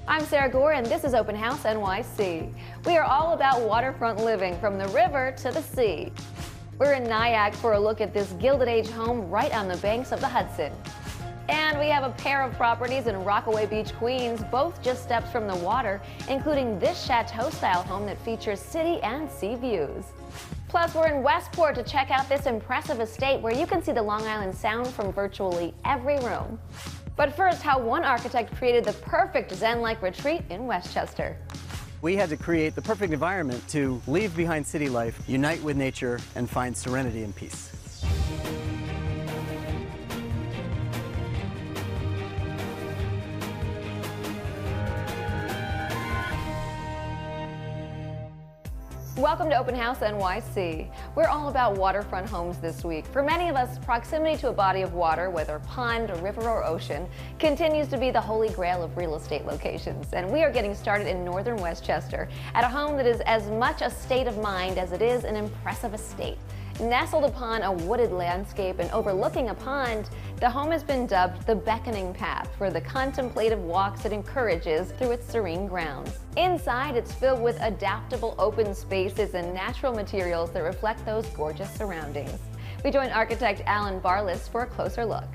I'm Sarah Gore, and this is Open House NYC. We are all about waterfront living, from the river to the sea. We're in Nyack for a look at this Gilded Age home right on the banks of the Hudson. And we have a pair of properties in Rockaway Beach, Queens, both just steps from the water, including this Chateau-style home that features city and sea views. Plus, we're in Westport to check out this impressive estate where you can see the Long Island Sound from virtually every room. But first, how one architect created the perfect zen-like retreat in Westchester. We had to create the perfect environment to leave behind city life, unite with nature, and find serenity and peace. Welcome to Open House NYC. We're all about waterfront homes this week. For many of us, proximity to a body of water, whether pond, a river, or ocean, continues to be the holy grail of real estate locations. And we are getting started in northern Westchester at a home that is as much a state of mind as it is an impressive estate. Nestled upon a wooded landscape and overlooking a pond, the home has been dubbed the beckoning path for the contemplative walks it encourages through its serene grounds. Inside, it's filled with adaptable open spaces and natural materials that reflect those gorgeous surroundings. We join architect Alan Barlas for a closer look.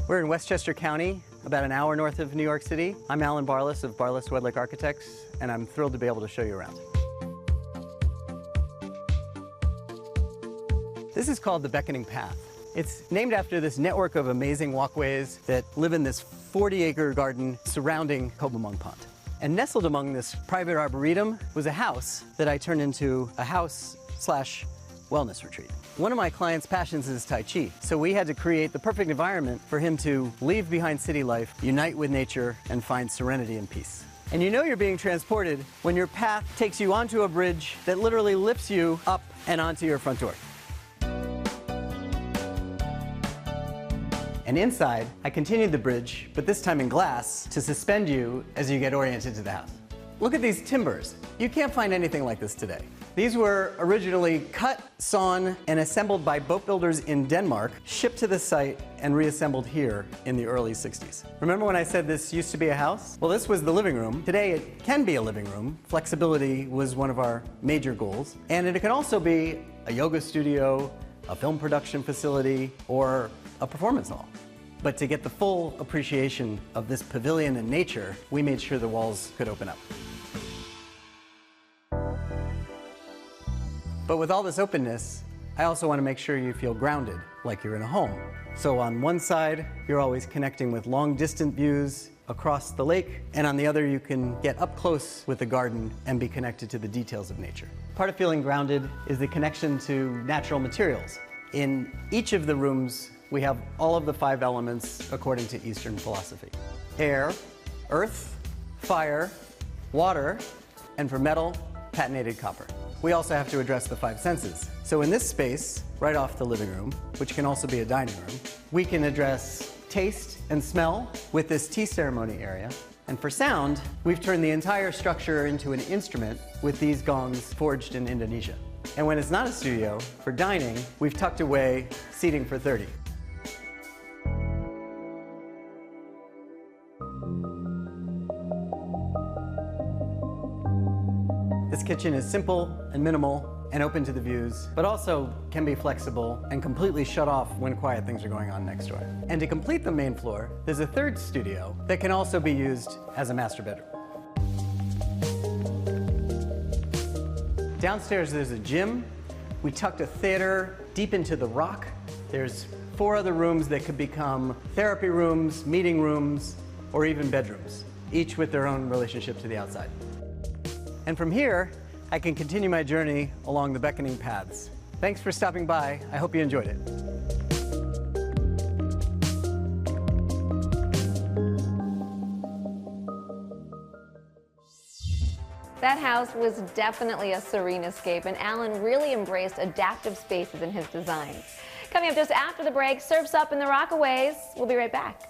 We're in Westchester County, about an hour north of New York City. I'm Alan Barlas of Barlas Wedlick Architects, and I'm thrilled to be able to show you around. This is called the Beckoning Path. It's named after this network of amazing walkways that live in this 40-acre garden surrounding Hobomong Pond. And nestled among this private arboretum was a house that I turned into a house/wellness retreat. One of my clients' passions is Tai Chi, so we had to create the perfect environment for him to leave behind city life, unite with nature, and find serenity and peace. And you know you're being transported when your path takes you onto a bridge that literally lifts you up and onto your front door. And inside, I continued the bridge, but this time in glass, to suspend you as you get oriented to the house. Look at these timbers. You can't find anything like this today. These were originally cut, sawn, and assembled by boat builders in Denmark, shipped to the site, and reassembled here in the early 60s. Remember when I said this used to be a house? Well, this was the living room. Today, it can be a living room. Flexibility was one of our major goals. And it can also be a yoga studio, a film production facility, or a performance hall. But to get the full appreciation of this pavilion and nature, we made sure the walls could open up. But with all this openness, I also want to make sure you feel grounded, like you're in a home. So on one side, you're always connecting with long distant views across the lake, and on the other, you can get up close with the garden and be connected to the details of nature. Part of feeling grounded is the connection to natural materials. In each of the rooms, we have all of the 5 elements according to Eastern philosophy: air, earth, fire, water, and for metal, patinated copper. We also have to address the 5 senses. So in this space, right off the living room, which can also be a dining room, we can address taste and smell with this tea ceremony area. And for sound, we've turned the entire structure into an instrument with these gongs forged in Indonesia. And when it's not a studio, for dining, we've tucked away seating for 30. This kitchen is simple and minimal and open to the views, but also can be flexible and completely shut off when quiet things are going on next door. And to complete the main floor, there's a 3rd studio that can also be used as a master bedroom. Downstairs there's a gym. We tucked a theater deep into the rock. There's 4 other rooms that could become therapy rooms, meeting rooms, or even bedrooms, each with their own relationship to the outside. And from here, I can continue my journey along the beckoning paths. Thanks for stopping by. I hope you enjoyed it. That house was definitely a serene escape, and Alan really embraced adaptive spaces in his designs. Coming up just after the break, Surf's Up in the Rockaways. We'll be right back.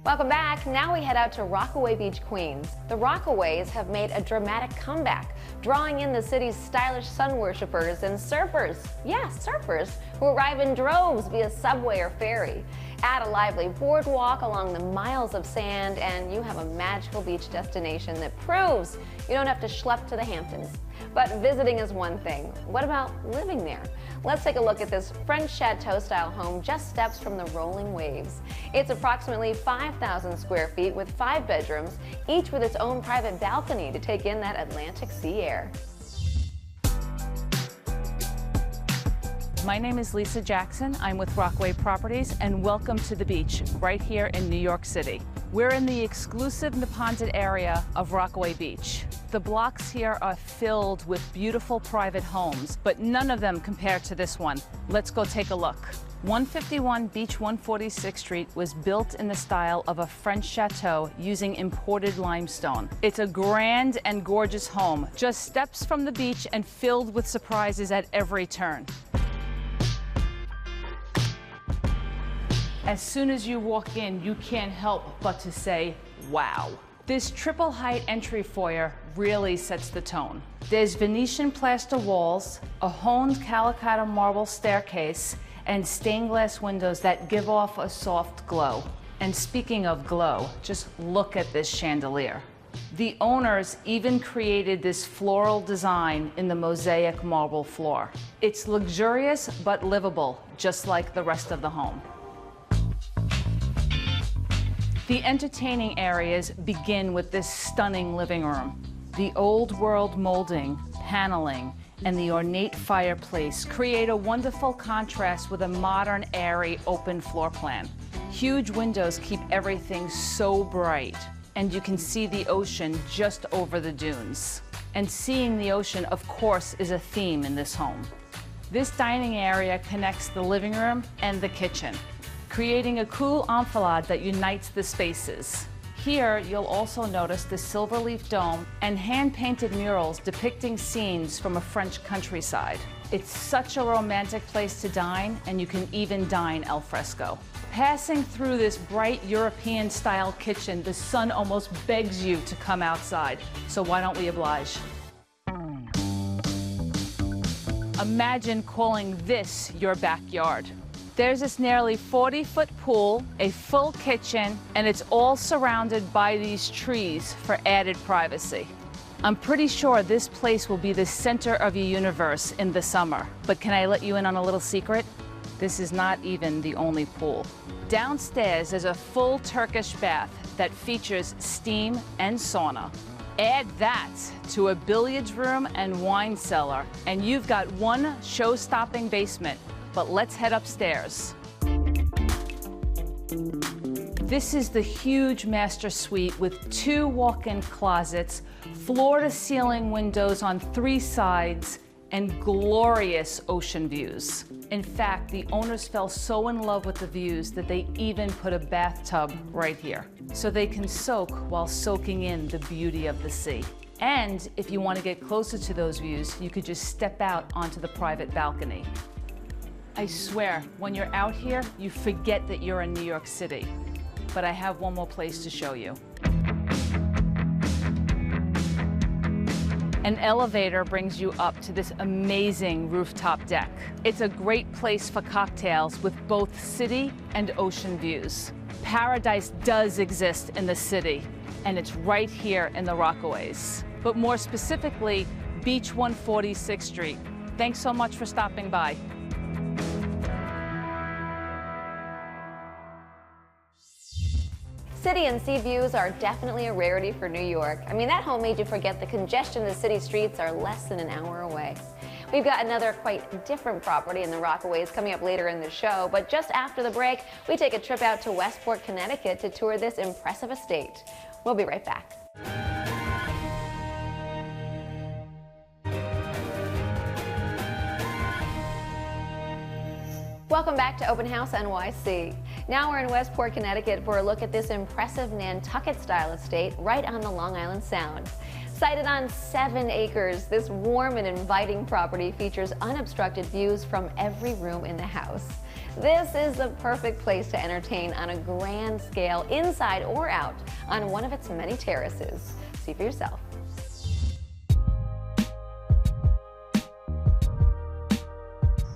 Welcome back. Now we head out to Rockaway Beach, Queens. The Rockaways have made a dramatic comeback, drawing in the city's stylish sun worshippers and surfers. Yes, surfers who arrive in droves via subway or ferry. Add a lively boardwalk along the miles of sand, and you have a magical beach destination that proves you don't have to schlep to the Hamptons. But visiting is one thing. What about living there? Let's take a look at this French Chateau-style home just steps from the rolling waves. It's approximately 5,000 square feet with 5 bedrooms, each with its own private balcony to take in that Atlantic sea air. My name is Lisa Jackson. I'm with Rockaway Properties, and welcome to the beach right here in New York City. We're in the exclusive Neponset area of Rockaway Beach. The blocks here are filled with beautiful private homes, but none of them compare to this one. Let's go take a look. 151 Beach 146th Street was built in the style of a French chateau using imported limestone. It's a grand and gorgeous home, just steps from the beach and filled with surprises at every turn. As soon as you walk in, you can't help but to say, wow. This triple height entry foyer really sets the tone. There's Venetian plaster walls, a honed calicato marble staircase, and stained glass windows that give off a soft glow. And speaking of glow, just look at this chandelier. The owners even created this floral design in the mosaic marble floor. It's luxurious but livable, just like the rest of the home. The entertaining areas begin with this stunning living room. The old world molding, paneling, and the ornate fireplace create a wonderful contrast with a modern, airy, open floor plan. Huge windows keep everything so bright, and you can see the ocean just over the dunes. And seeing the ocean, of course, is a theme in this home. This dining area connects the living room and the kitchen, creating a cool enfilade that unites the spaces. Here, you'll also notice the silver leaf dome and hand-painted murals depicting scenes from a French countryside. It's such a romantic place to dine, and you can even dine al fresco. Passing through this bright European-style kitchen, the sun almost begs you to come outside. So why don't we oblige? Imagine calling this your backyard. There's this nearly 40-foot pool, a full kitchen, and it's all surrounded by these trees for added privacy. I'm pretty sure this place will be the center of your universe in the summer. But can I let you in on a little secret? This is not even the only pool. Downstairs is a full Turkish bath that features steam and sauna. Add that to a billiards room and wine cellar, and you've got one show-stopping basement. But let's head upstairs. This is the huge master suite with 2 walk-in closets, floor-to-ceiling windows on 3 sides, and glorious ocean views. In fact, the owners fell so in love with the views that they even put a bathtub right here, so they can soak while soaking in the beauty of the sea. And if you want to get closer to those views, you could just step out onto the private balcony. I swear, when you're out here, you forget that you're in New York City. But I have one more place to show you. An elevator brings you up to this amazing rooftop deck. It's a great place for cocktails with both city and ocean views. Paradise does exist in the city, and it's right here in the Rockaways. But more specifically, Beach 146th Street. Thanks so much for stopping by. City and sea views are definitely a rarity for New York. I mean, that home made you forget the congestion of the city streets are less than an hour away. We've got another quite different property in the Rockaways coming up later in the show, but just after the break, we take a trip out to Westport, Connecticut to tour this impressive estate. We'll be right back. Welcome back to Open House NYC. Now we're in Westport, Connecticut for a look at this impressive Nantucket-style estate right on the Long Island Sound. Sited on 7 acres, this warm and inviting property features unobstructed views from every room in the house. This is the perfect place to entertain on a grand scale, inside or out, on one of its many terraces. See for yourself.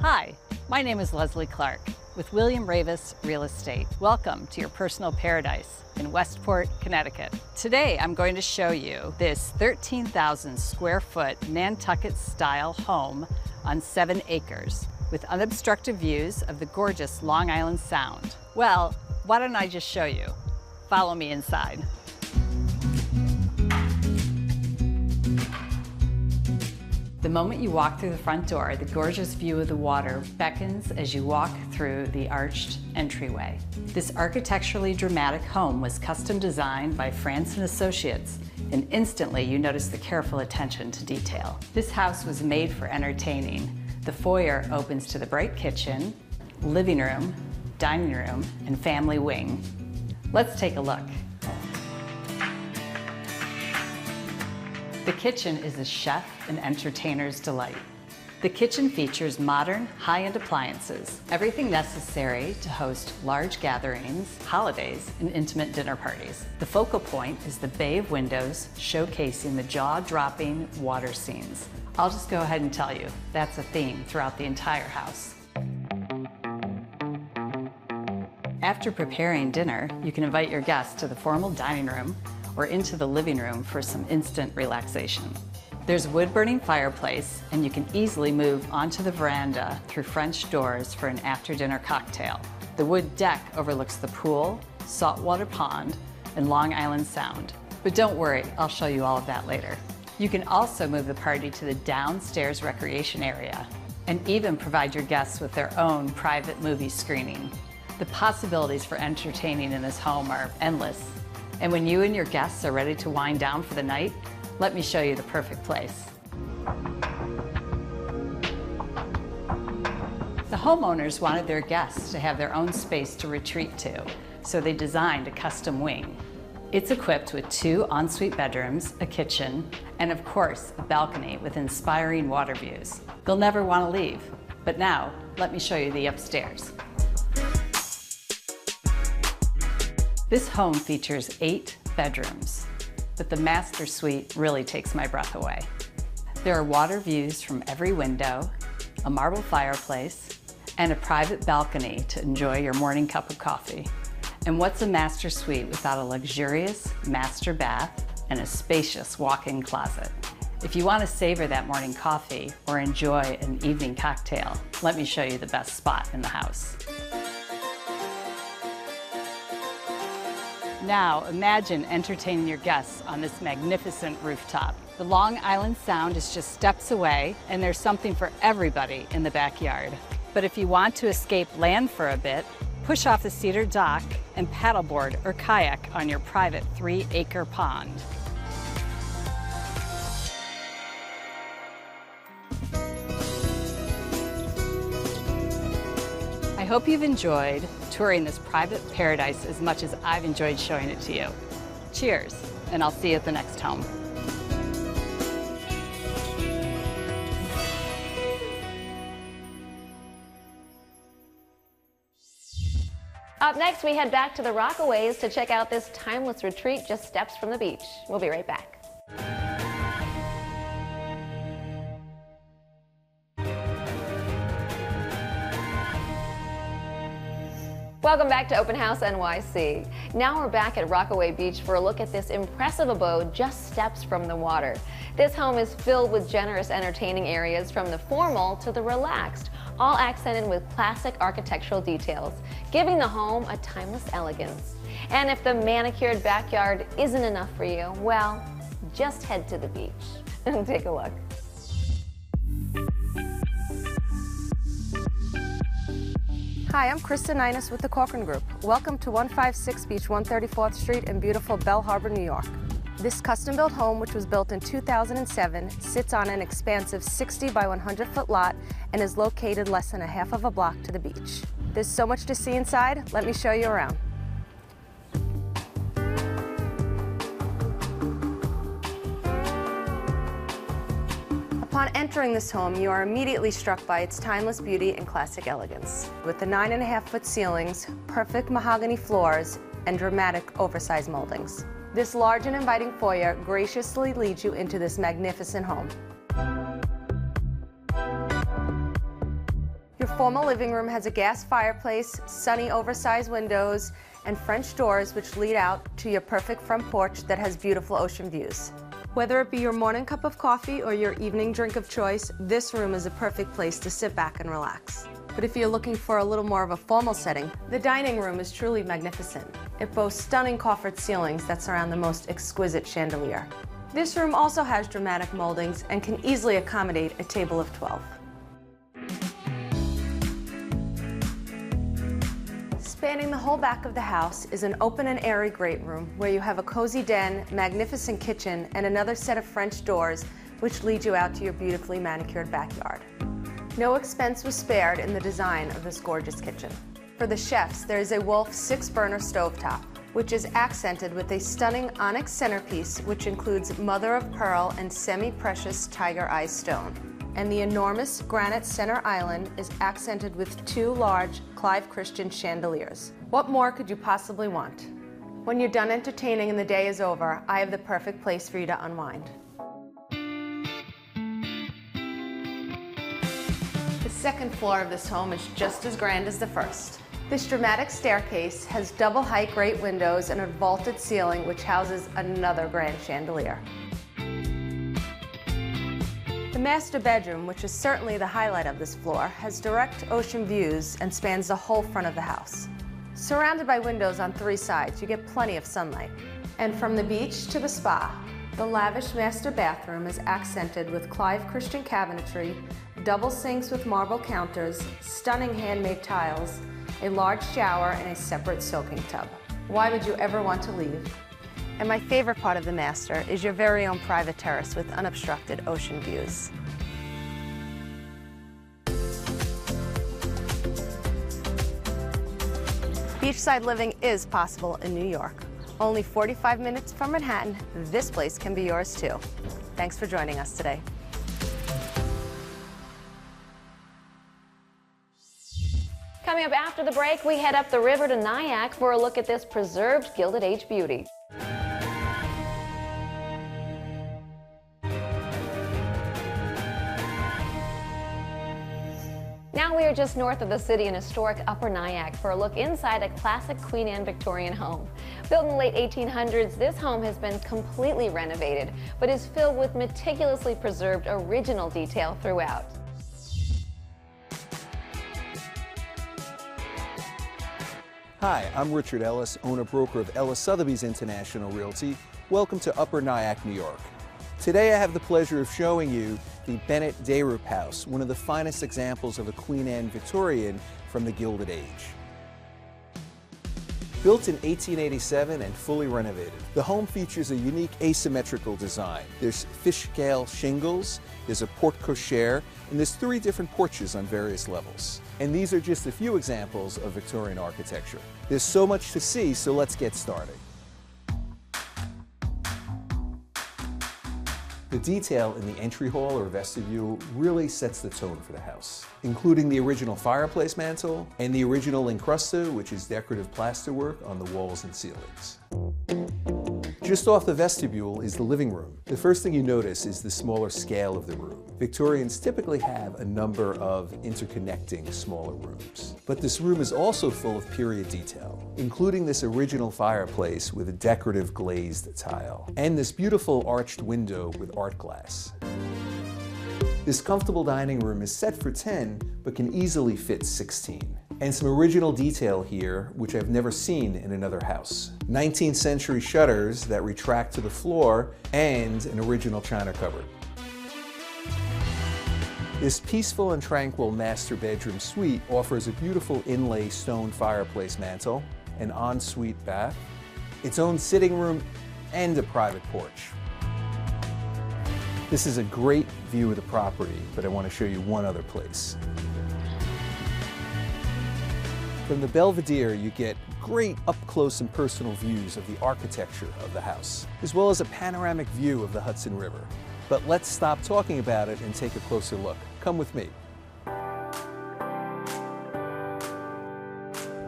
Hi, my name is Leslie Clark with William Ravis Real Estate. Welcome to your personal paradise in Westport, Connecticut. Today I'm going to show you this 13,000 square foot Nantucket-style home on 7 acres with unobstructed views of the gorgeous Long Island Sound. Well, why don't I just show you? Follow me inside. The moment you walk through the front door, the gorgeous view of the water beckons as you walk through the arched entryway. This architecturally dramatic home was custom designed by France & Associates, and instantly you notice the careful attention to detail. This house was made for entertaining. The foyer opens to the bright kitchen, living room, dining room, and family wing. Let's take a look. The kitchen is a chef and entertainer's delight. The kitchen features modern, high-end appliances, everything necessary to host large gatherings, holidays, and intimate dinner parties. The focal point is the bay of windows showcasing the jaw-dropping water scenes. I'll just go ahead and tell you, that's a theme throughout the entire house. After preparing dinner, you can invite your guests to the formal dining room or into the living room for some instant relaxation. There's a wood-burning fireplace, and you can easily move onto the veranda through French doors for an after-dinner cocktail. The wood deck overlooks the pool, saltwater pond, and Long Island Sound. But don't worry, I'll show you all of that later. You can also move the party to the downstairs recreation area and even provide your guests with their own private movie screening. The possibilities for entertaining in this home are endless. And when you and your guests are ready to wind down for the night, let me show you the perfect place. The homeowners wanted their guests to have their own space to retreat to, so they designed a custom wing. It's equipped with 2 ensuite bedrooms, a kitchen, and of course, a balcony with inspiring water views. You'll never want to leave. But now, let me show you the upstairs. This home features 8 bedrooms, but the master suite really takes my breath away. There are water views from every window, a marble fireplace, and a private balcony to enjoy your morning cup of coffee. And what's a master suite without a luxurious master bath and a spacious walk-in closet? If you want to savor that morning coffee or enjoy an evening cocktail, let me show you the best spot in the house. Now, imagine entertaining your guests on this magnificent rooftop. The Long Island Sound is just steps away, and there's something for everybody in the backyard. But if you want to escape land for a bit, push off the cedar dock and paddleboard or kayak on your private 3-acre pond. I hope you've enjoyed touring this private paradise as much as I've enjoyed showing it to you. Cheers, and I'll see you at the next home. Up next, we head back to the Rockaways to check out this timeless retreat just steps from the beach. We'll be right back. Welcome back to Open House NYC. Now we're back at Rockaway Beach for a look at this impressive abode just steps from the water. This home is filled with generous entertaining areas from the formal to the relaxed, all accented with classic architectural details, giving the home a timeless elegance. And if the manicured backyard isn't enough for you, well, just head to the beach and take a look. Hi, I'm Krista Ninus with the Corcoran Group. Welcome to 156 Beach 134th Street in beautiful Belle Harbor, New York. This custom-built home, which was built in 2007, sits on an expansive 60 by 100-foot lot and is located less than a half of a block to the beach. There's so much to see inside. Let me show you around. Upon entering this home, you are immediately struck by its timeless beauty and classic elegance. With the 9.5-foot ceilings, perfect mahogany floors, and dramatic oversized moldings. This large and inviting foyer graciously leads you into this magnificent home. Your formal living room has a gas fireplace, sunny oversized windows, and French doors which lead out to your perfect front porch that has beautiful ocean views. Whether it be your morning cup of coffee or your evening drink of choice, this room is a perfect place to sit back and relax. But if you're looking for a little more of a formal setting, the dining room is truly magnificent. It boasts stunning coffered ceilings that surround the most exquisite chandelier. This room also has dramatic moldings and can easily accommodate a table of 12. Spanning the whole back of the house is an open and airy great room where you have a cozy den, magnificent kitchen, and another set of French doors which lead you out to your beautifully manicured backyard. No expense was spared in the design of this gorgeous kitchen. For the chefs, there is a Wolf 6-burner stovetop, which is accented with a stunning onyx centerpiece which includes mother of pearl and semi-precious tiger eye stone. And the enormous granite center island is accented with 2 large Clive Christian chandeliers. What more could you possibly want? When you're done entertaining and the day is over, I have the perfect place for you to unwind. The second floor of this home is just as grand as the first. This dramatic staircase has double height great windows and a vaulted ceiling which houses another grand chandelier. The master bedroom, which is certainly the highlight of this floor, has direct ocean views and spans the whole front of the house. Surrounded by windows on 3 sides, you get plenty of sunlight. And from the beach to the spa, the lavish master bathroom is accented with Clive Christian cabinetry, double sinks with marble counters, stunning handmade tiles, a large shower, and a separate soaking tub. Why would you ever want to leave? And my favorite part of the master is your very own private terrace with unobstructed ocean views. Beachside living is possible in New York. Only 45 minutes from Manhattan, this place can be yours too. Thanks for joining us today. Coming up after the break, we head up the river to Nyack for a look at this preserved Gilded Age beauty. Now we are just north of the city in historic Upper Nyack for a look inside a classic Queen Anne Victorian home. Built in the late 1800s, this home has been completely renovated, but is filled with meticulously preserved original detail throughout. Hi, I'm Richard Ellis, owner-broker of Ellis Sotheby's International Realty. Welcome to Upper Nyack, New York. Today I have the pleasure of showing you the Bennett Dayrup House, one of the finest examples of a Queen Anne Victorian from the Gilded Age. Built in 1887 and fully renovated, the home features a unique asymmetrical design. There's fish scale shingles, there's a porte cochere, and there's 3 different porches on various levels. And these are just a few examples of Victorian architecture. There's so much to see, so let's get started. The detail in the entry hall or vestibule really sets the tone for the house, including the original fireplace mantel and the original incrusta, which is decorative plasterwork on the walls and ceilings. Just off the vestibule is the living room. The first thing you notice is the smaller scale of the room. Victorians typically have a number of interconnecting smaller rooms. But this room is also full of period detail, including this original fireplace with a decorative glazed tile, and this beautiful arched window with art glass. This comfortable dining room is set for 10, but can easily fit 16. And some original detail here, which I've never seen in another house. 19th century shutters that retract to the floor, and an original china cupboard. This peaceful and tranquil master bedroom suite offers a beautiful inlay stone fireplace mantel, an ensuite bath, its own sitting room, and a private porch. This is a great view of the property, but I want to show you one other place. From the Belvedere, you get great up-close and personal views of the architecture of the house, as well as a panoramic view of the Hudson River. But let's stop talking about it and take a closer look. Come with me.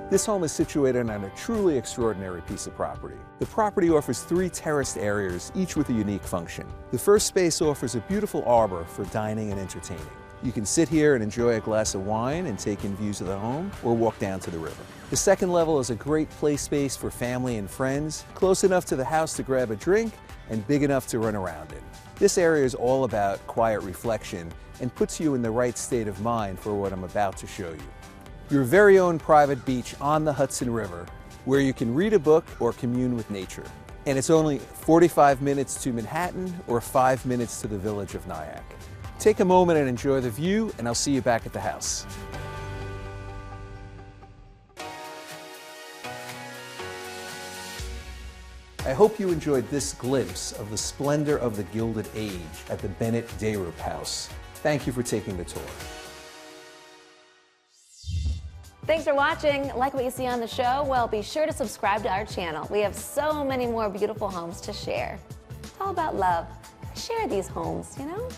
This home is situated on a truly extraordinary piece of property. The property offers 3 terraced areas, each with a unique function. The first space offers a beautiful arbor for dining and entertaining. You can sit here and enjoy a glass of wine and take in views of the home, or walk down to the river. The second level is a great play space for family and friends, close enough to the house to grab a drink and big enough to run around in. This area is all about quiet reflection and puts you in the right state of mind for what I'm about to show you. Your very own private beach on the Hudson River, where you can read a book or commune with nature. And it's only 45 minutes to Manhattan or 5 minutes to the village of Nyack. Take a moment and enjoy the view, and I'll see you back at the house. I hope you enjoyed this glimpse of the splendor of the Gilded Age at the Bennett Dayrup House. Thank you for taking the tour. Thanks for watching. Like what you see on the show? Well, be sure to subscribe to our channel. We have so many more beautiful homes to share. It's all about love. Share these homes, you know?